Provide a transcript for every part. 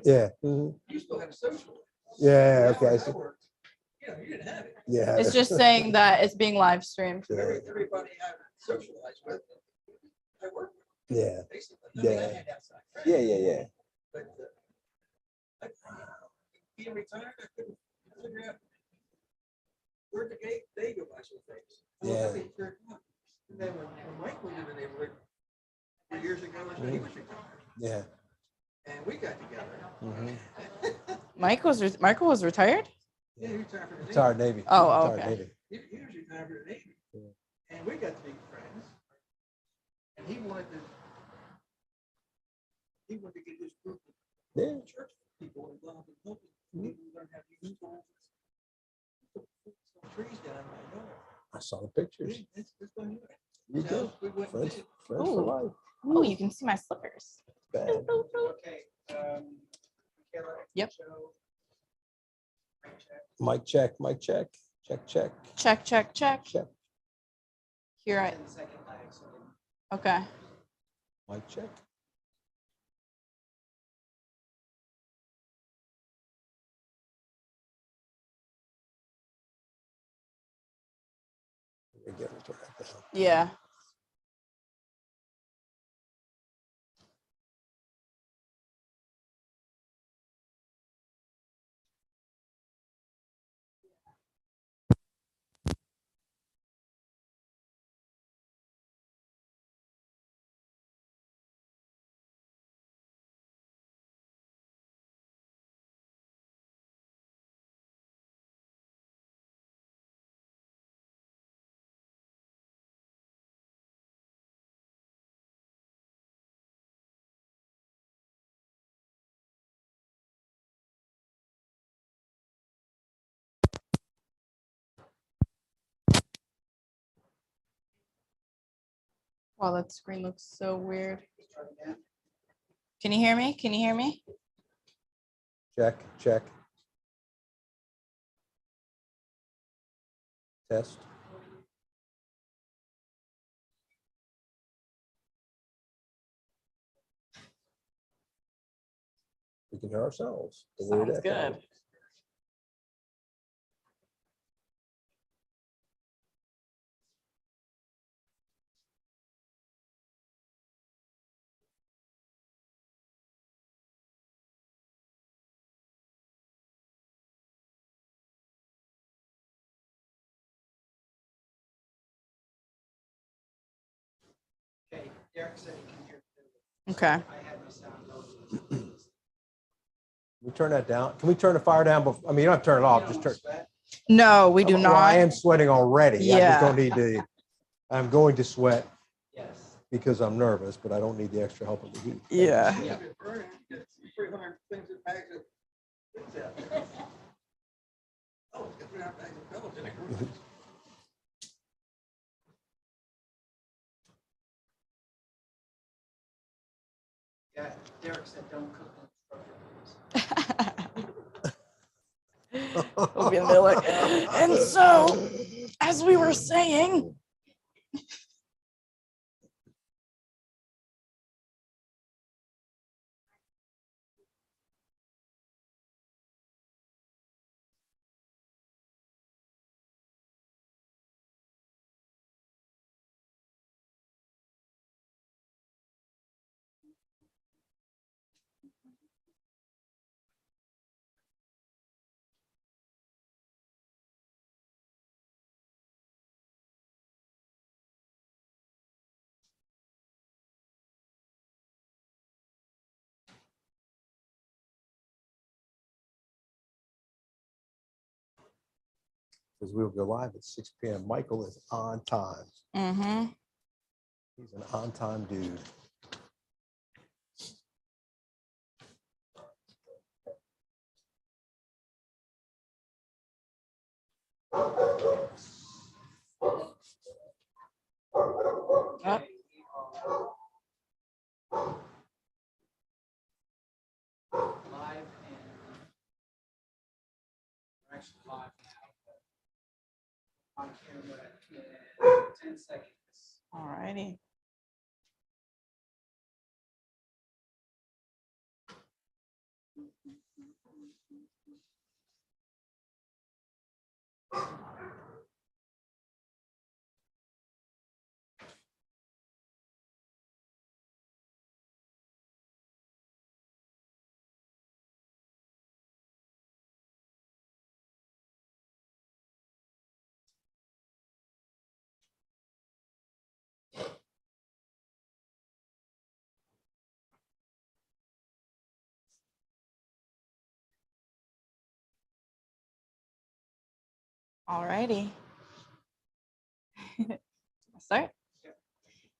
Yeah. Mm-hmm. You still have social. Yeah. Okay. I see. You didn't have it. Yeah. It's just saying that it's being live streamed. Yeah. Everybody I socialized with, I worked with. Yeah. Basically. Yeah. I mean, I had outside friends, Yeah. but being retired, I couldn't figure out where the gate they go by some things. Yeah. And then when Mike was in the neighborhood 3 years ago, he was retired. Yeah. And we got together. Mm-hmm. Michael was retired? Yeah, he retired from the Navy. Retired Navy. Oh, Retired okay. Navy. He was retired from the Navy. Yeah. And we got to be friends. And he wanted to get this group of Yeah. church people involved in helping people learn how to use tools. Some trees down my yard. I saw the pictures. Yeah, it's going on. You So do. we went Friends, and did it. friends for life. Oh, you can see my slippers. Bad. Okay. Yep. Mic check. Mic check. Check. Check. Check. Check. Here I. Okay. Mic check. Again, we'll turn that down. Yeah. Wow, that screen looks so weird. Can you hear me? Can you hear me? Check. Check. Test. We can hear ourselves. The weird Sounds echo. good. Okay, Derek said he can hear. Okay. I had my sound low. We turn that down. Can we turn the fire down? I mean, you don't have to turn it off. Just turn. No, we do Well, I am not. sweating already. I just Yeah. don't need to. I'm going to sweat Yes. because I'm nervous, but I don't need the extra help of the heat. Yeah. 300 things in bags of things out there. Oh, it's got 300 bags of pellets in it. Yeah, Derek said don't cook them. We'll be in there like, and so, as we were saying, Because we'll go live at 6 p.m. Michael is on time. mm-hmm. He's an on-time dude. Oh, Live and we're actually live now. On camera in 10 seconds. all righty. All righty. Start.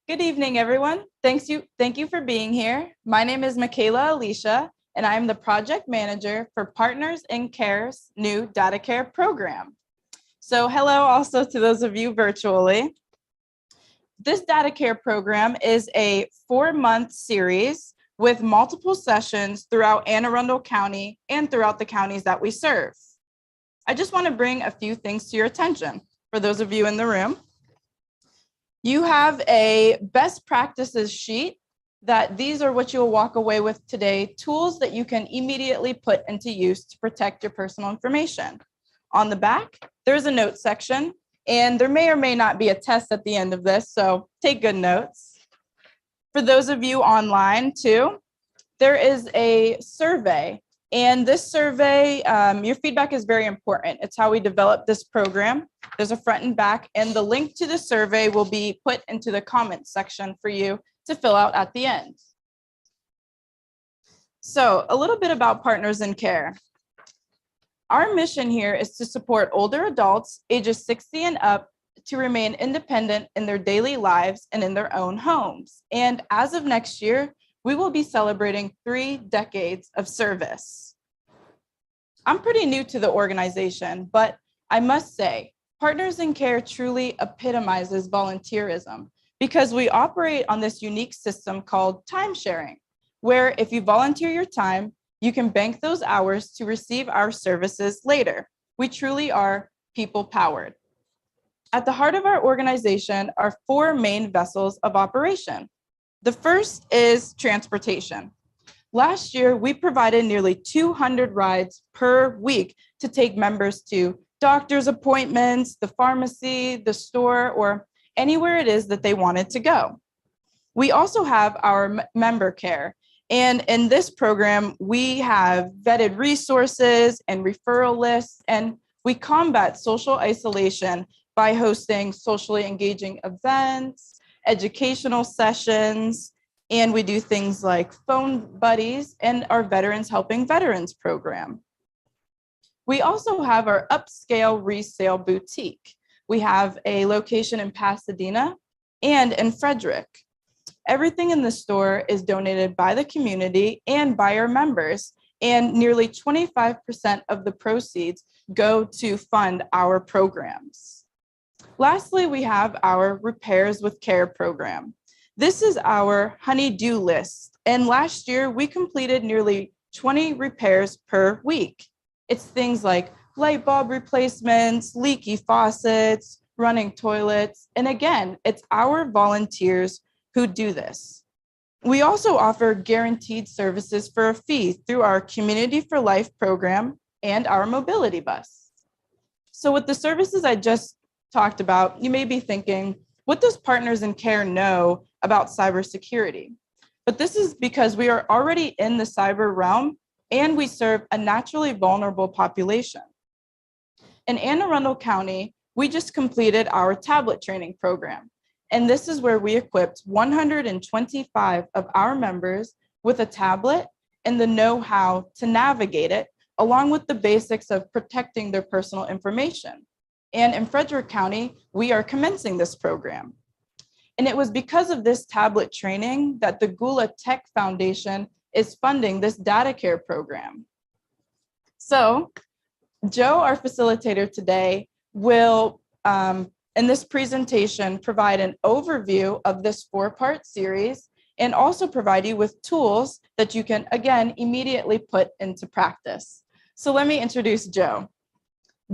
Good evening, everyone. Thank you for being here. My name is Michaela Alicia, and I am the project manager for Partners in Care's new Data Care program. So hello also to those of you virtually. This Data Care program is a 4-month series with multiple sessions throughout Anne Arundel County and throughout the counties that we serve. I just want to bring a few things to your attention for those of you in the room. You have a best practices sheet that these are what you'll walk away with today, tools that you can immediately put into use to protect your personal information. On the back, there's a notes section, and there may or may not be a test at the end of this, so take good notes. For those of you online too, there is a survey, and this survey, your feedback is very important. It's how we develop this program. There's a front and back, and the link to the survey will be put into the comments section for you to fill out at the end. So a little bit about Partners in Care. Our mission here is to support older adults ages 60 and up to remain independent in their daily lives and in their own homes. And as of next year, we will be celebrating 3 decades of service. I'm pretty new to the organization, but I must say, Partners in Care truly epitomizes volunteerism because we operate on this unique system called time sharing, where if you volunteer your time, you can bank those hours to receive our services later. We truly are people-powered. At the heart of our organization are 4 main vessels of operation. The first is transportation. Last year, we provided nearly 200 rides per week to take members to doctor's appointments, the pharmacy, the store, or anywhere it is that they wanted to go. We also have our member care. And in this program, we have vetted resources and referral lists, and we combat social isolation by hosting socially engaging events, educational sessions, and we do things like phone buddies and our Veterans Helping Veterans program. We also have our upscale resale boutique. We have a location in Pasadena and in Frederick. Everything in the store is donated by the community and by our members, and nearly 25% of the proceeds go to fund our programs. Lastly, we have our Repairs with Care program. This is our honey-do list, and last year we completed nearly 20 repairs per week. It's things like light bulb replacements, leaky faucets, running toilets, and again, it's our volunteers who do this. We also offer guaranteed services for a fee through our Community for Life program and our mobility bus. So with the services I just talked about, you may be thinking, what does Partners in Care know about cybersecurity? But this is because we are already in the cyber realm and we serve a naturally vulnerable population. In Anne Arundel County, we just completed our tablet training program. And this is where we equipped 125 of our members with a tablet and the know-how to navigate it, along with the basics of protecting their personal information. And in Frederick County, we are commencing this program. And it was because of this tablet training that the Gula Tech Foundation is funding this Data Care program. So Joe, our facilitator today, will, in this presentation, provide an overview of this 4-part series and also provide you with tools that you can, again, immediately put into practice. So let me introduce Joe.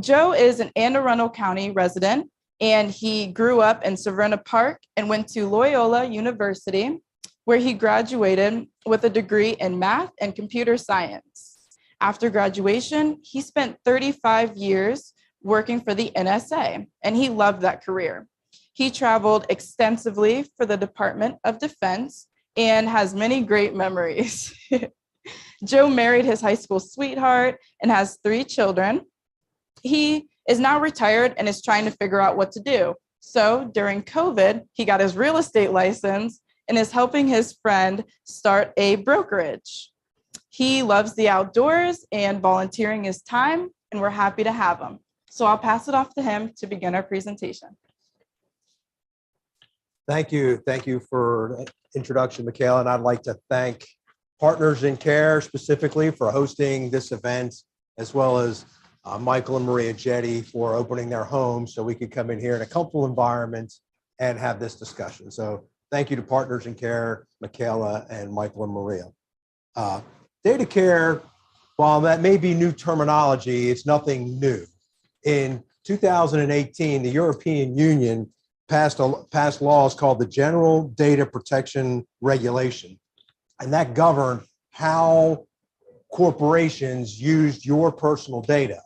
Joe is an Anne Arundel County resident, and he grew up in Severna Park and went to Loyola University, where he graduated with a degree in math and computer science. After graduation, he spent 35 years working for the NSA, and he loved that career. He traveled extensively for the Department of Defense and has many great memories. Joe married his high school sweetheart and has 3 children. He is now retired and is trying to figure out what to do. So during COVID, he got his real estate license and is helping his friend start a brokerage. He loves the outdoors and volunteering his time, and we're happy to have him. So I'll pass it off to him to begin our presentation. Thank you. Thank you for the introduction, Michaela. And I'd like to thank Partners in Care specifically for hosting this event, as well as Michael and Maria Jetty for opening their home so we could come in here in a comfortable environment and have this discussion. So thank you to Partners in Care, Michaela, and Michael and Maria. Data care, while that may be new terminology, it's nothing new. In 2018, the European Union passed laws called the General Data Protection Regulation, and that governed how corporations used your personal data.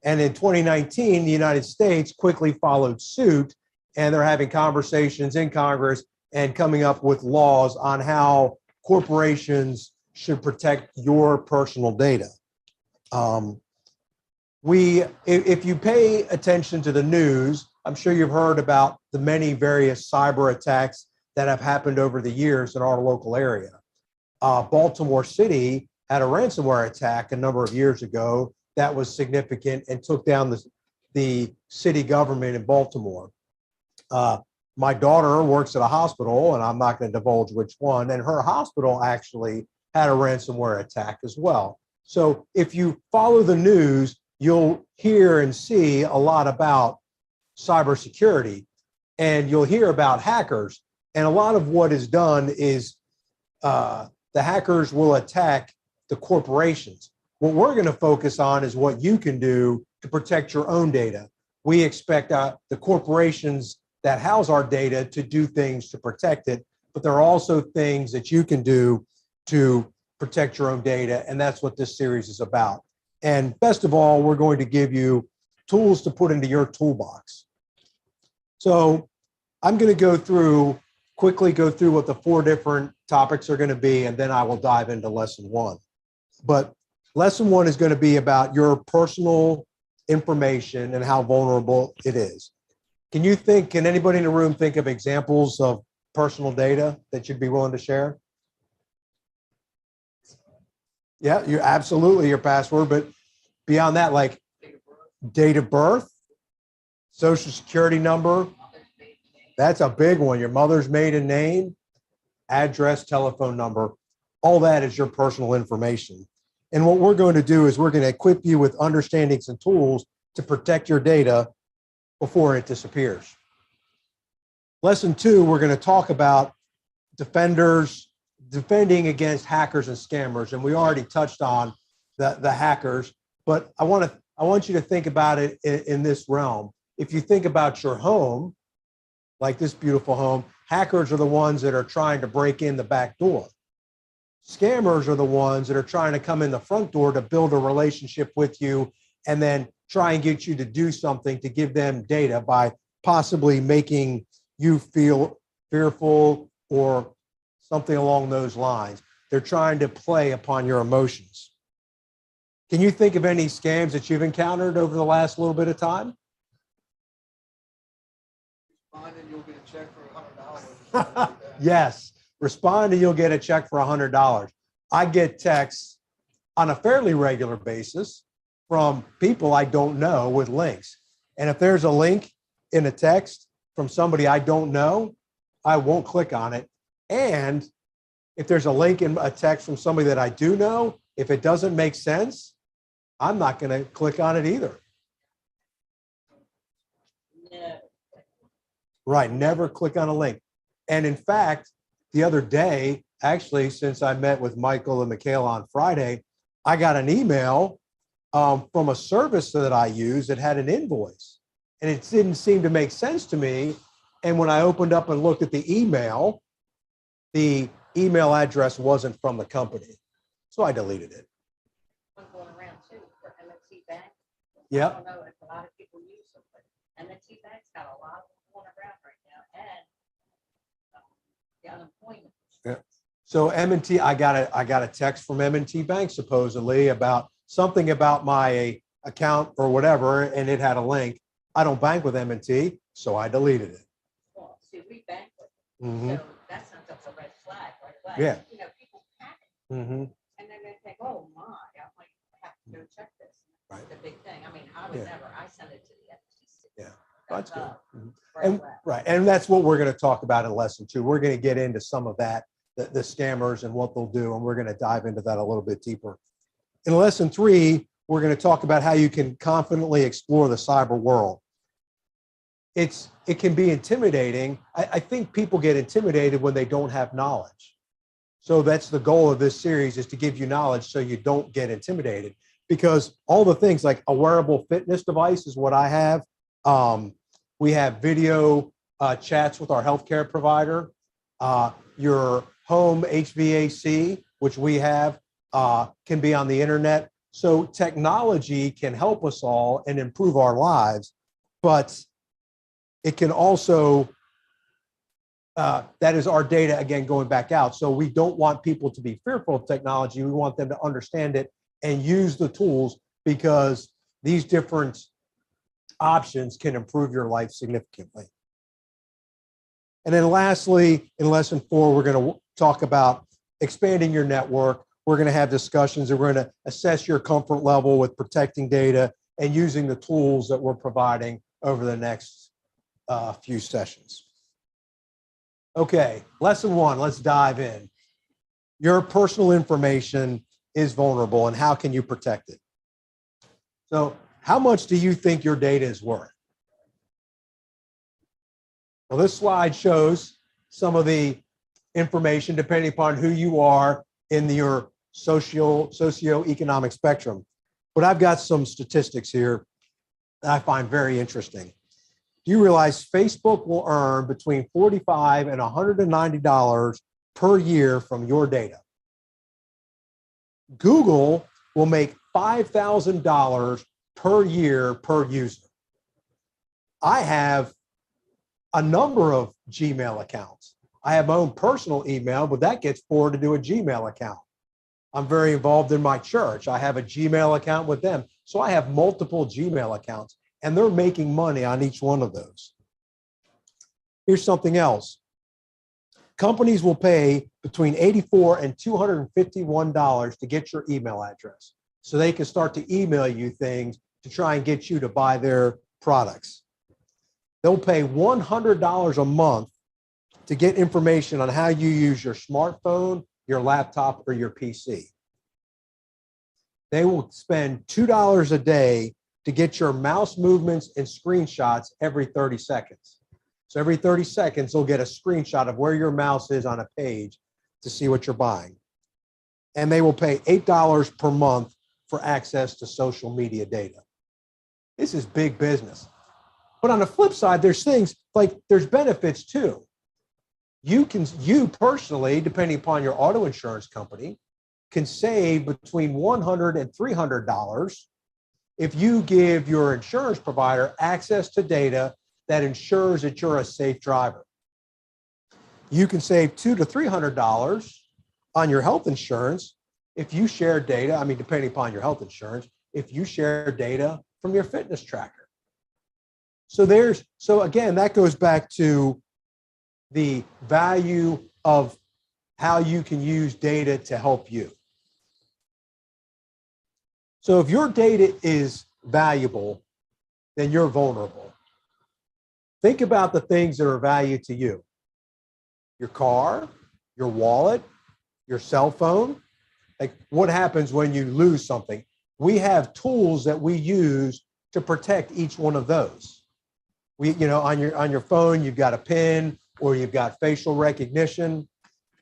And in 2019, the United States quickly followed suit, and they're having conversations in Congress and coming up with laws on how corporations should protect your personal data. If you pay attention to the news, I'm sure you've heard about the many various cyber attacks that have happened over the years in our local area. Baltimore City had a ransomware attack a number of years ago that was significant and took down the city government in Baltimore. My daughter works at a hospital, and I'm not going to divulge which one, and her hospital actually had a ransomware attack as well. So if you follow the news, you'll hear and see a lot about cybersecurity, and you'll hear about hackers. And a lot of what is done is the hackers will attack the corporations. What we're going to focus on is what you can do to protect your own data. We expect the corporations that house our data to do things to protect it, but there are also things that you can do to protect your own data, and that's what this series is about. And best of all, we're going to give you tools to put into your toolbox. So I'm going to quickly go through what the 4 different topics are going to be, and then I will dive into lesson 1. But lesson 1 is going to be about your personal information and how vulnerable it is. Can anybody in the room think of examples of personal data that you'd be willing to share? Yeah, you absolutely your password, but beyond that, like date of birth, social security number, that's a big one. Your mother's maiden name, address, telephone number, all that is your personal information. And what we're going to do is we're going to equip you with understandings and tools to protect your data before it disappears. Lesson 2, we're going to talk about defending against hackers and scammers. And we already touched on the hackers, but I want you to think about it in this realm. If you think about your home, like this beautiful home, hackers are the ones that are trying to break in the back door. Scammers are the ones that are trying to come in the front door to build a relationship with you and then try and get you to do something to give them data by possibly making you feel fearful or something along those lines. They're trying to play upon your emotions. Can you think of any scams that you've encountered over the last little bit of time? Respond and you'll get a check for $100. Yes, respond and you'll get a check for $100. I get texts on a fairly regular basis from people I don't know with links. And if there's a link in a text from somebody I don't know, I won't click on it. And if there's a link in a text from somebody that I do know, if it doesn't make sense, I'm not going to click on it either. No. Right, never click on a link. And in fact, the other day, actually, since I met with Michael and Michaela on Friday, I got an email from a service that I use that had an invoice. And it didn't seem to make sense to me. And when I opened up and looked at the email address wasn't from the company. So I deleted it. One going around too for M&T Bank. Yep. I don't know if a lot of people use them, but M&T Bank's got a lot of them going around right now, and the unemployment. Yeah. So M&T, I got a text from M&T Bank supposedly about something about my account or whatever, and it had a link. I don't bank with M&T, so I deleted it. Well, see, we bank with Mm-hmm. them, so that sends up a red flag right away. Yeah. You know, people panic, Mm-hmm. and then they think, oh my, I might have to go check this. It's a big thing. I mean, I would Yeah. never, I send it to the FTC. Yeah. That's good. Mhm. Right And away. right, and that's what we're going to talk about in lesson 2. We're going to get into some of that, the scammers and what they'll do, and we're going to dive into that a little bit deeper. In lesson 3, we're going to talk about how you can confidently explore the cyber world. It can be intimidating. I think people get intimidated when they don't have knowledge. So that's the goal of this series, is to give you knowledge so you don't get intimidated, because all the things like a wearable fitness device is what I have. We have video chats with our healthcare provider. Your home HVAC, which we have, can be on the internet. So technology can help us all and improve our lives, but it can also, that is our data, again, going back out. So we don't want people to be fearful of technology. We want them to understand it and use the tools, because these different options can improve your life significantly. And then lastly, in lesson 4, we're going to talk about expanding your network. We're going to have discussions, and we're going to assess your comfort level with protecting data and using the tools that we're providing over the next few sessions. Okay, lesson 1, let's dive in. Your personal information is vulnerable, and how can you protect it? So how much do you think your data is worth? Well, this slide shows some of the information depending upon who you are in your socioeconomic spectrum. But I've got some statistics here that I find very interesting. Do you realize Facebook will earn between $45 and $190 per year from your data? Google will make $5,000 per year per user. I have a number of Gmail accounts. I have my own personal email, but that gets forwarded to a Gmail account. I'm very involved in my church. I have a Gmail account with them. So I have multiple Gmail accounts, and they're making money on each one of those. Here's something else. Companies will pay between $84 and $251 to get your email address, so they can start to email you things to try and get you to buy their products. They'll pay $100 a month to get information on how you use your smartphone, your laptop, or your PC. They will spend $2 a day to get your mouse movements and screenshots every 30 seconds. So every 30 seconds, they'll get a screenshot of where your mouse is on a page to see what you're buying. And they will pay $8 per month for access to social media data. This is big business. But on the flip side, there's things like there's benefits too. You personally, depending upon your auto insurance company, can save between $100 and $300 if you give your insurance provider access to data that ensures that you're a safe driver. You can save $200 to $300 on your health insurance if you share data, depending upon your health insurance, if you share data from your fitness tracker. So again, that goes back to the value of how you can use data to help you. So if your data is valuable, then you're vulnerable. Think about the things that are valuable to you. Your car, your wallet, your cell phone. Like, what happens when you lose something? We have tools that we use to protect each one of those. On your phone, you've got a PIN, or you've got facial recognition.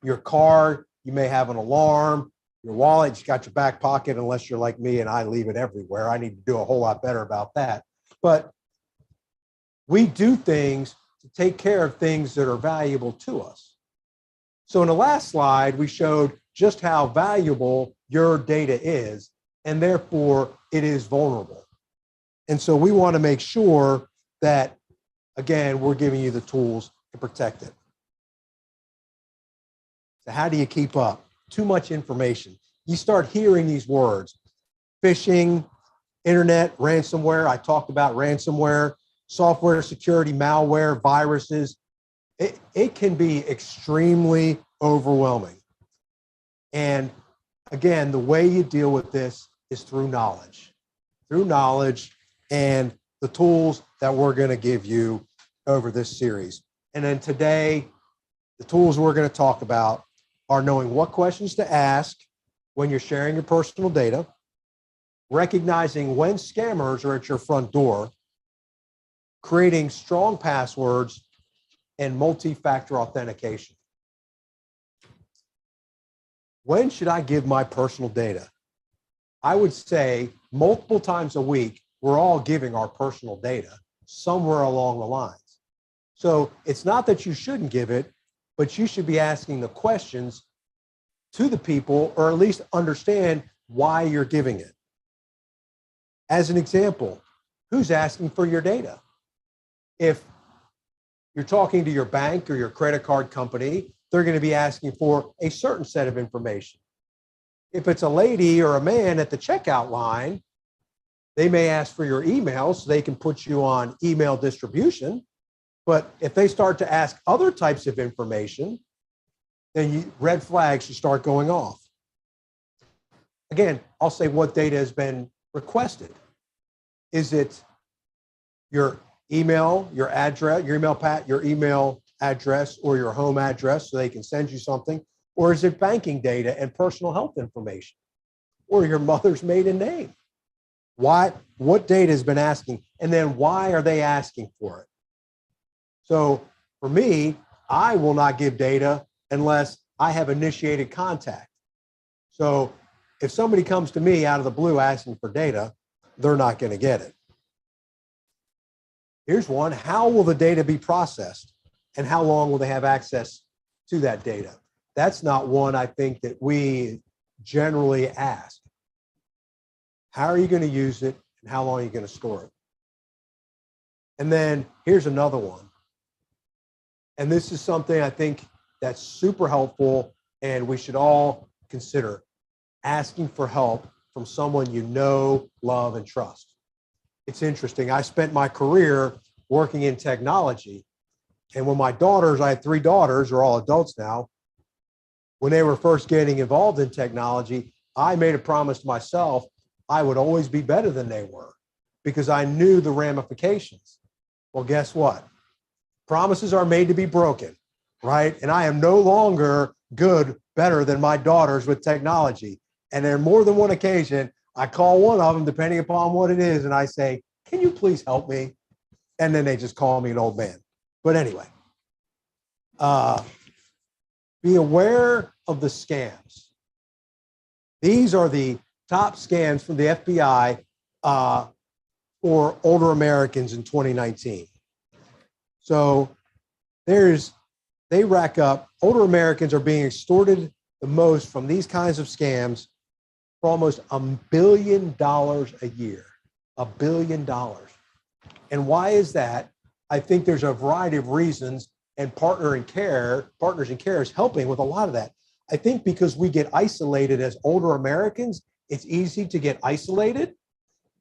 Your car, you may have an alarm. Your wallet, you've got your back pocket, unless you're like me and I leave it everywhere. I need to do a whole lot better about that. But we do things to take care of things that are valuable to us. So in the last slide, we showed just how valuable your data is, and therefore it is vulnerable. And so we want to make sure that, again, we're giving you the tools to protect it. So how do you keep up? Too much information. You start hearing these words: phishing, internet, ransomware. I talked about ransomware, software security, malware, viruses. It can be extremely overwhelming. And again, the way you deal with this is through knowledge. through knowledge and the tools that we're going to give you over this series. And then today, the tools we're going to talk about are knowing what questions to ask when you're sharing your personal data, recognizing when scammers are at your front door, creating strong passwords, and multi-factor authentication. When should I give my personal data? I would say multiple times a week, we're all giving our personal data somewhere along the lines. So it's not that you shouldn't give it, but you should be asking the questions to the people, or at least understand why you're giving it. As an example, who's asking for your data? If you're talking to your bank or your credit card company, they're going to be asking for a certain set of information. If it's a lady or a man at the checkout line, they may ask for your email so they can put you on email distribution. But if they start to ask other types of information, then red flags should start going off. Again, I'll say what data has been requested. Is it your email, your address, your email address, or your home address so they can send you something? Or is it banking data and personal health information? Or your mother's maiden name? What data has been asking? And then why are they asking for it? So for me, I will not give data unless I have initiated contact. So if somebody comes to me out of the blue asking for data, they're not going to get it. Here's one. How will the data be processed? And how long will they have access to that data? That's not one I think that we generally ask. How are you going to use it, and how long are you going to store it? And then here's another one. And this is something I think that's super helpful, and we should all consider asking for help from someone you know, love, and trust. It's interesting. I spent my career working in technology. And when my daughters, I had 3 daughters, who are all adults now, when they were first getting involved in technology, I made a promise to myself I would always be better than they were because I knew the ramifications. Well, guess what? Promises are made to be broken, right? And I am no longer better than my daughters with technology. And on more than one occasion, I call one of them, depending upon what it is, and I say, can you please help me? And then they just call me an old man. But anyway, be aware of the scams. These are the top scams from the FBI for older Americans in 2019. So they rack up, older Americans are being extorted the most from these kinds of scams for almost $1 billion a year. $1 billion. And why is that? I think there's a variety of reasons, and Partners in Care is helping with a lot of that. I think because we get isolated as older Americans, it's easy to get isolated,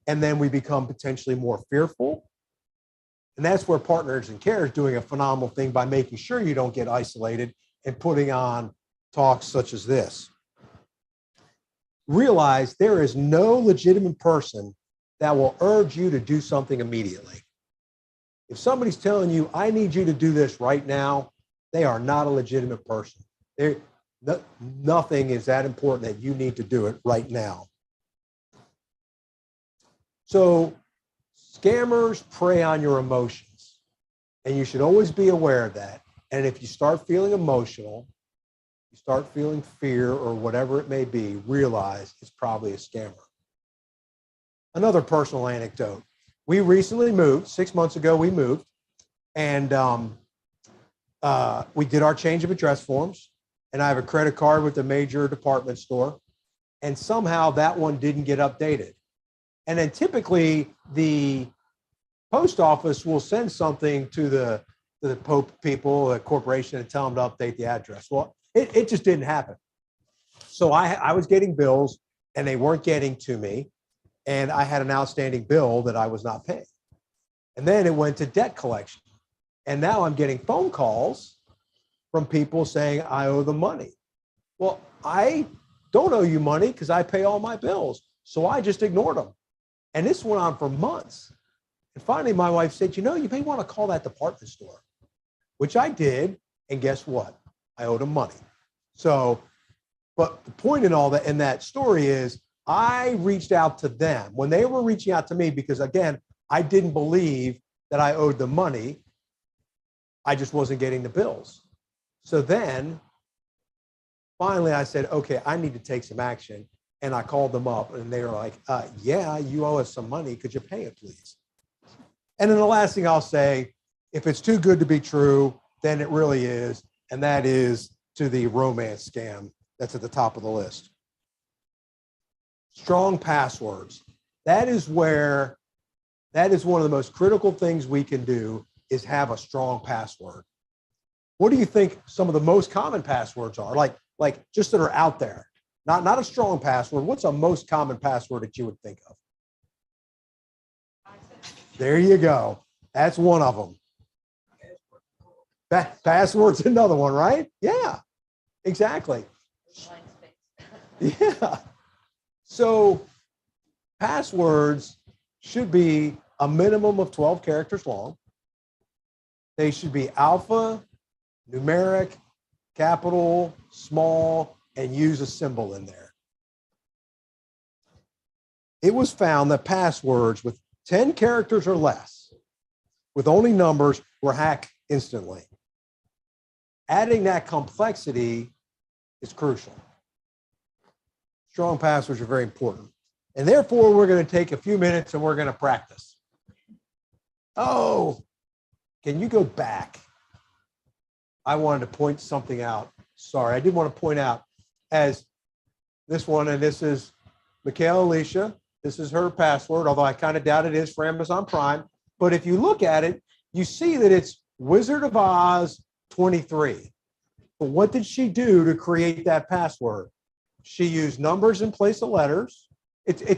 and then we become potentially more fearful. And that's where Partners in Care is doing a phenomenal thing by making sure you don't get isolated and putting on talks such as this. Realize there is no legitimate person that will urge you to do something immediately. If somebody's telling you, I need you to do this right now, they are not a legitimate person. Nothing is that important that you need to do it right now. So scammers prey on your emotions, and you should always be aware of that. And if you start feeling emotional, you start feeling fear or whatever it may be, realize it's probably a scammer. Another personal anecdote. We recently moved, 6 months ago we moved, and we did our change of address forms, and I have a credit card with a major department store, and somehow that one didn't get updated. And then typically the post office will send something to the people, the corporation, and tell them to update the address. Well, it just didn't happen. So I was getting bills and they weren't getting to me. And I had an outstanding bill that I was not paying. And then it went to debt collection. And now I'm getting phone calls from people saying I owe them money. Well, I don't owe you money because I pay all my bills. So I just ignored them. And this went on for months. And finally, my wife said, you know, you may want to call that department store, which I did. And guess what? I owed them money. So, but the point in all that, in that story is I reached out to them when they were reaching out to me, because again, I didn't believe that I owed them money. I just wasn't getting the bills. So then finally I said, okay, I need to take some action. And I called them up and they were like, yeah, you owe us some money. Could you pay it, please? And then the last thing I'll say, if it's too good to be true, then it really is. And that is to the romance scam that's at the top of the list. Strong passwords. That is one of the most critical things we can do, is have a strong password. What do you think some of the most common passwords are? Like just that are out there. Not a strong password. What's a most common password that you would think of? There you go. That's one of them. Password's another one, right? Yeah, exactly. Yeah. So passwords should be a minimum of 12 characters long. They should be alpha, numeric, capital, small, and use a symbol in there. It was found that passwords with 10 characters or less, with only numbers, were hacked instantly. Adding that complexity is crucial. Strong passwords are very important. And therefore, we're going to take a few minutes and we're going to practice. Oh, can you go back? I wanted to point something out. Sorry, I did want to point out, as this one, and this is Michaela Alicia. This is her password, although I kind of doubt it is for Amazon Prime. But if you look at it, you see that it's Wizard of Oz 23. But what did she do to create that password? She used numbers in place of letters.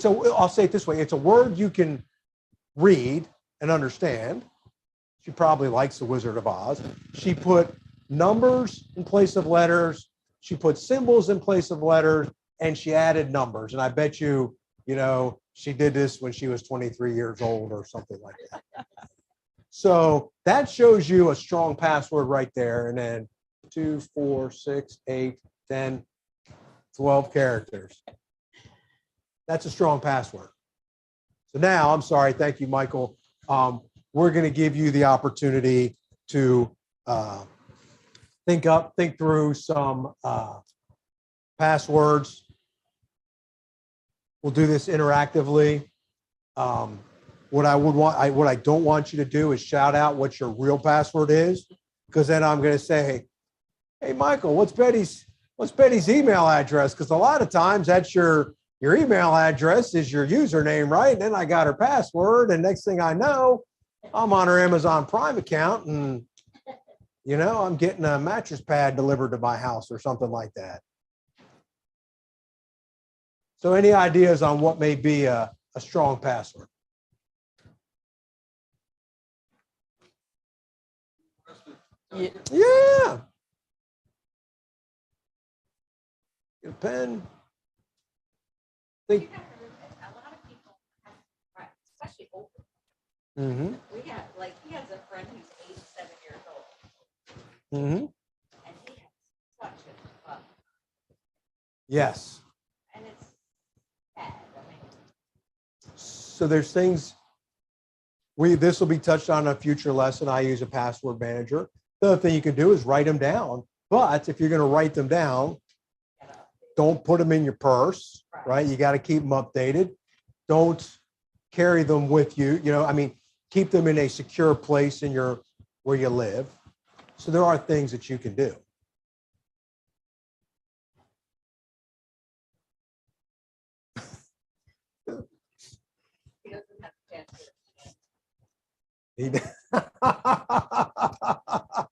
I'll say it this way, it's a word you can read and understand. She probably likes the Wizard of Oz. She put numbers in place of letters. She put symbols in place of letters, and she added numbers. And I bet you, she did this when she was 23 years old or something like that. So that shows you a strong password right there. And then 2, 4, 6, 8, 10, 12 characters. That's a strong password. So now, I'm sorry. Thank you, Michael. We're going to give you the opportunity to think through some passwords. We'll do this interactively. What I don't want you to do is shout out what your real password is, because then I'm going to say, hey, Michael, what's Betty's email address? Because a lot of times that's your email address is your username, right? And then I got her password, and next thing I know, I'm on her Amazon Prime account, and I'm getting a mattress pad delivered to my house or something like that. So any ideas on what may be a strong password? Yeah. Get a pen. Think. A lot of people, especially older. Mm-hmm. He has a friend who's 87 years old. Mm-hmm. And he has such a fun. Yes. And it's sad. So there's things this will be touched on in a future lesson. I use a password manager. The other thing you can do is write them down. But if you're going to write them down, don't put them in your purse, right? You got to keep them updated. Don't carry them with you. Keep them in a secure place where you live. So there are things that you can do. He doesn't have a chance to.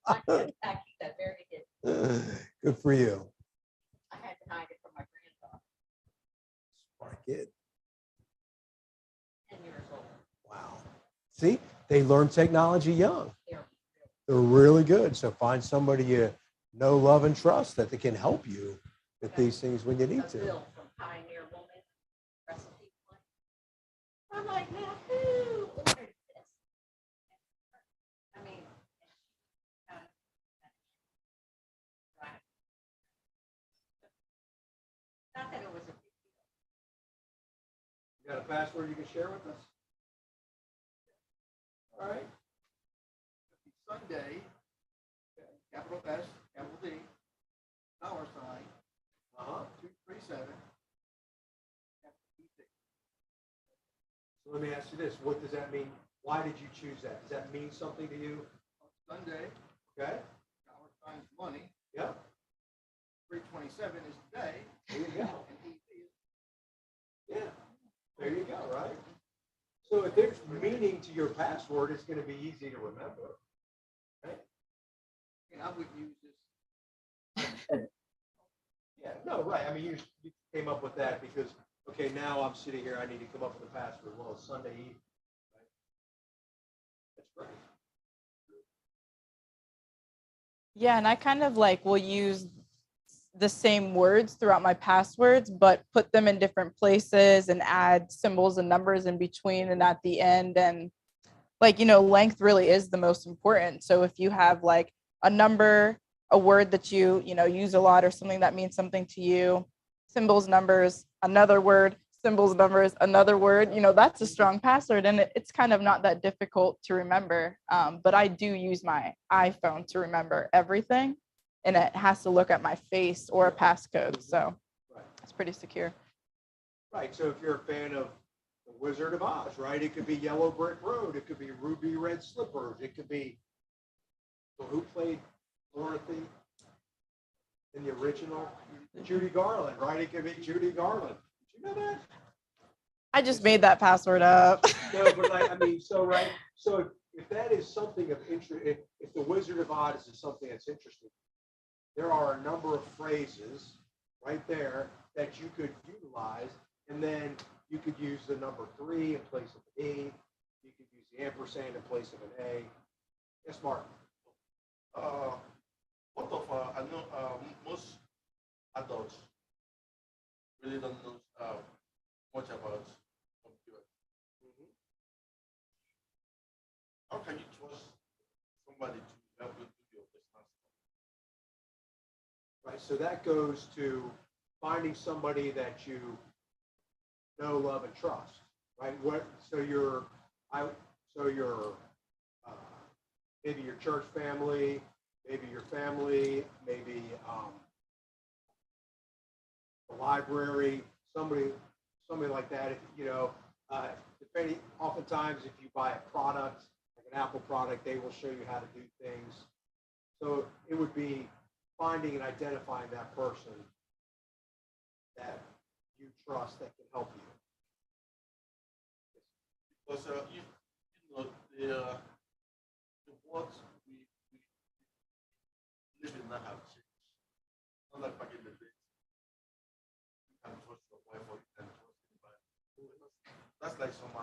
I keep that very hidden. Good for you. I had to hide it from my granddaughter. Smart kid. 10 years old. Wow. See, they learn technology young. They're really good. So find somebody you know, love, and trust that they can help you with these things when you need to. Bill from Pioneer Woman Recipe. like, now who ordered this? I mean. Right. Not that it was a big deal. You got a password you can share with us? All right. Sunday, capital S, capital D, dollar sign, Uh-huh. 237. So let me ask you this. What does that mean? Why did you choose that? Does that mean something to you? Sunday, Okay. dollar sign's money, Yep. 327 is today, There you go. and ED is. Yeah. There you go, right? So if there's meaning to your password, it's going to be easy to remember. And I would use this. Yeah, no, right. I mean, you came up with that because, okay, now I'm sitting here, I need to come up with a password. Well, it's Sunday evening. Right? That's great. Yeah, and I kind of like will use the same words throughout my passwords, but put them in different places and add symbols and numbers in between and at the end. And like, length really is the most important. So if you have like a number, a word that you use a lot or something that means something to you, symbols, numbers, another word, symbols, numbers, another word, that's a strong password. And it's kind of not that difficult to remember. But I do use my iPhone to remember everything. And it has to look at my face or a passcode. So Right. it's pretty secure. Right. So if you're a fan of The Wizard of Oz, right? It could be Yellow Brick Road. It could be Ruby Red Slippers. It could be, so who played Dorothy in the original? Judy Garland, right? It could be Judy Garland. Did you know that? I just made that password up. No, but I mean, so, right. So if that is something of interest, if The Wizard of Oz is something that's interesting, there are a number of phrases right there that you could utilize, and then you could use the number 3 in place of an E. You could use the ampersand in place of an A. Yes, Mark. I know most adults really don't know much about computers. How can you trust somebody to help you do your personal stuff? Right. So that goes to finding somebody that you know, love, and trust. Right. Maybe your church family, maybe your family, maybe the library, somebody like that. Depending, oftentimes if you buy a product, like an Apple product, they will show you how to do things. So it would be finding and identifying that person that you trust that can help you. Because the world we live in now have changed. Not like back in the day. You can trust your wife or you can trust anybody. That's like some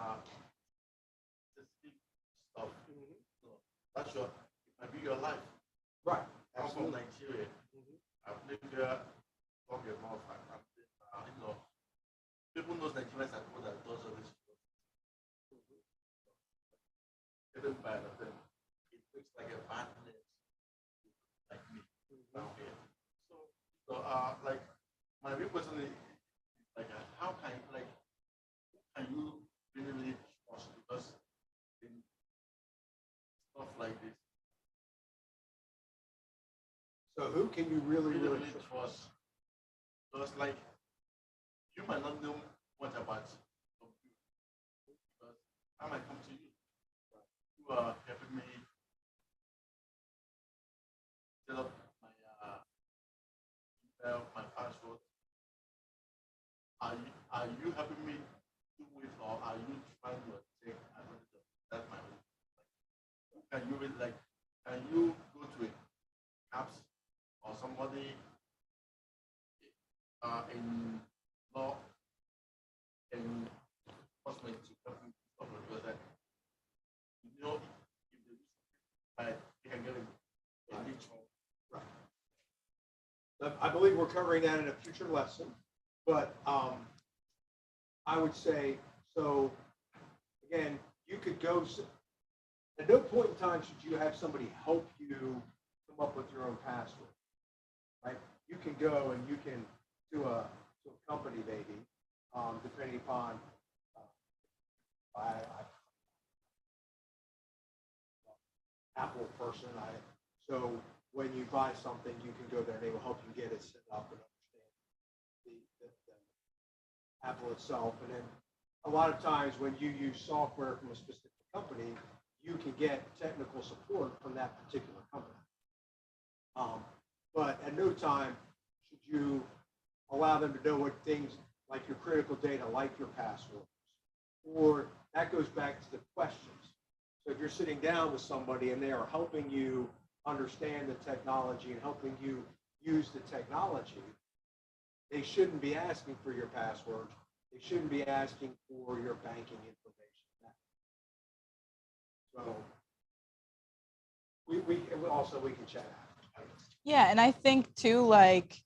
specific stuff. So that's it might be your life. Right. I'm from Absolutely. Nigeria. I've lived there long enough. People know Nigerians are people that does all this stuff. Getting bad of them. It looks like a bad name, like me down here. So like my real question is like how can you really trust because in stuff like this. So who can you really trust? Because like you might not know much about computer. Because I might come to you. You are helping me set up my email, my password. Are you helping me do it or are you trying to take advantage of that my own? Can you really can you go to it apps or somebody in law and enforcement to help you stop it because that if they do they can get a lead from. I believe we're covering that in a future lesson, but I would say, so again, you could go, at no point in time should you have somebody help you come up with your own password, right? You can go and you can to a company maybe, depending upon, Apple person. So when you buy something, you can go there and they will help you get it set up and understand the Apple itself. And then a lot of times when you use software from a specific company, you can get technical support from that particular company. But at no time should you allow them to know what things like your critical data, like your passwords, or that goes back to the questions. So if you're sitting down with somebody and they are helping you understand the technology and helping you use the technology, they shouldn't be asking for your password. They shouldn't be asking for your banking information. So we can chat after. Yeah, and I think too, like,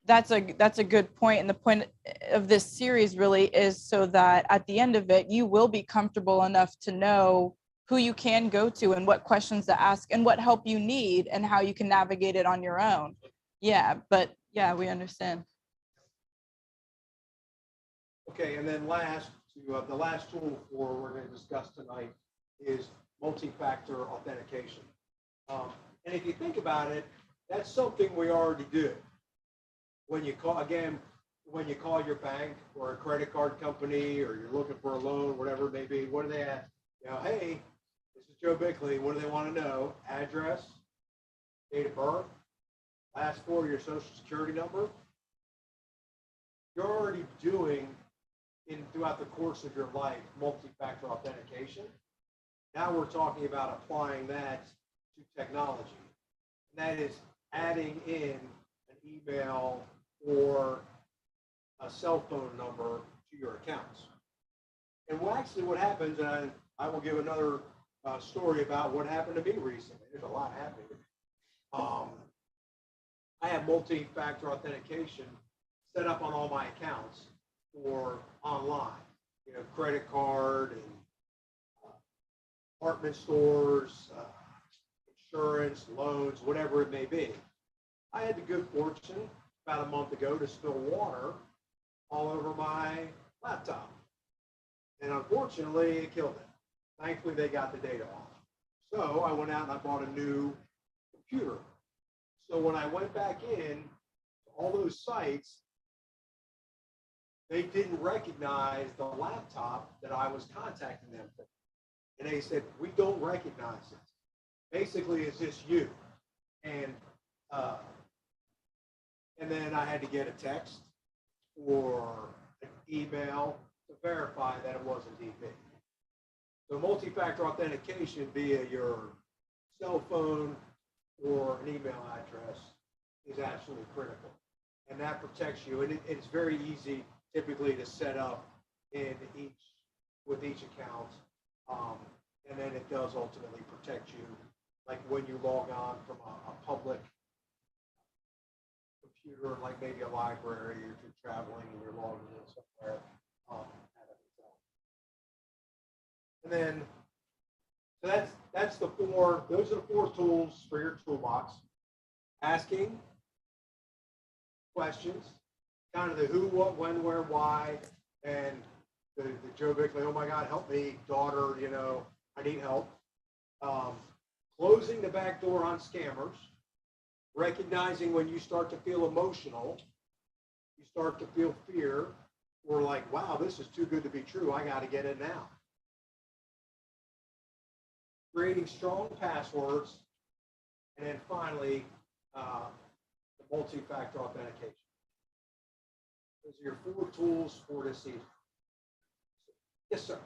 that's a good point. And the point of this series really is so that at the end of it, you will be comfortable enough to know who you can go to and what questions to ask and what help you need and how you can navigate it on your own. Yeah, but yeah, we understand. Okay, and then the last tool we're going to discuss tonight is multi-factor authentication. And if you think about it, that's something we already do. When you call your bank or a credit card company, or you're looking for a loan, whatever it may be, what do they ask? Hey, this is Joe Bickley. What do they want to know? Address, date of birth, last four of your social security number. You're already doing throughout the course of your life multi-factor authentication. Now we're talking about applying that to technology. And that is adding in an email or a cell phone number to your accounts. And what happens, and I will give another story about what happened to me recently. There's a lot happening to me. I have multi-factor authentication set up on all my accounts for online, credit card and apartment stores, insurance, loans, whatever it may be. I had the good fortune about a month ago to spill water all over my laptop. And unfortunately, it killed it. Thankfully, they got the data off. So I went out and I bought a new computer. So when I went back in to all those sites, they didn't recognize the laptop that I was contacting them for. And they said, we don't recognize it. Basically, it's just you. And then I had to get a text or an email to verify that it wasn't DP. So multi-factor authentication via your cell phone or an email address is absolutely critical. And that protects you. And it's very easy typically to set up with each account. And then it does ultimately protect you. Like when you log on from a public computer, like maybe a library, or if you're traveling and you're logging in somewhere at a hotel. And then, so that's those are the four tools for your toolbox. Asking questions, kind of the who, what, when, where, why, and the Joe Bickley, oh my God, help me, daughter, I need help. Closing the back door on scammers, recognizing when you start to feel emotional, you start to feel fear, or like, wow, this is too good to be true, I got to get it now. Creating strong passwords, and then finally, the multi-factor authentication. Those are your four tools for this season. Yes, sir.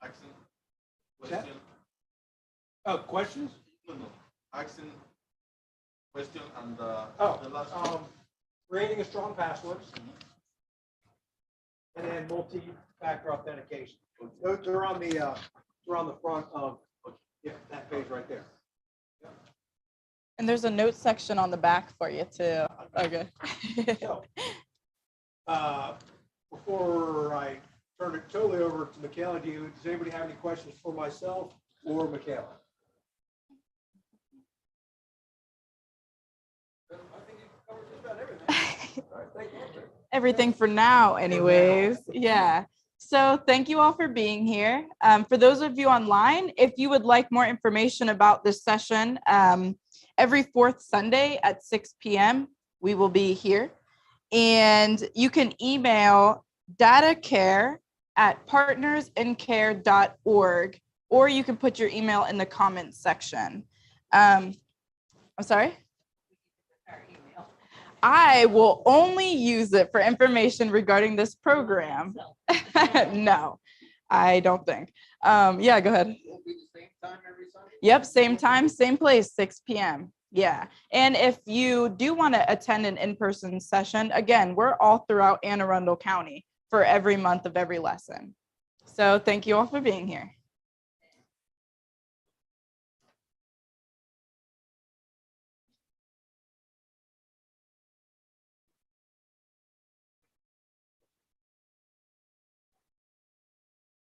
Accent. Question. Oh, questions? No. Accent. Question and the last one. Creating a strong password, and then multi-factor authentication. Those are on the front of that page right there. And there's a note section on the back for you too. Okay. So, before I turn it totally over to Michaela. Does anybody have any questions for myself or Michaela? I think you covered just about everything. All right, thank you. Everything for now, anyways. Yeah. So thank you all for being here. For those of you online, if you would like more information about this session, every fourth Sunday at 6 p.m., we will be here. And you can email datacare@partnersincare.org, or you can put your email in the comments section. I'm sorry? Our email. I will only use it for information regarding this program. So, No, I don't think. Yeah, go ahead. Won't be the same time every Sunday? Yep, same time, same place, 6 p.m. Yeah. And if you do want to attend an in-person session, again, we're all throughout Anne Arundel County for every month of every lesson. So thank you all for being here.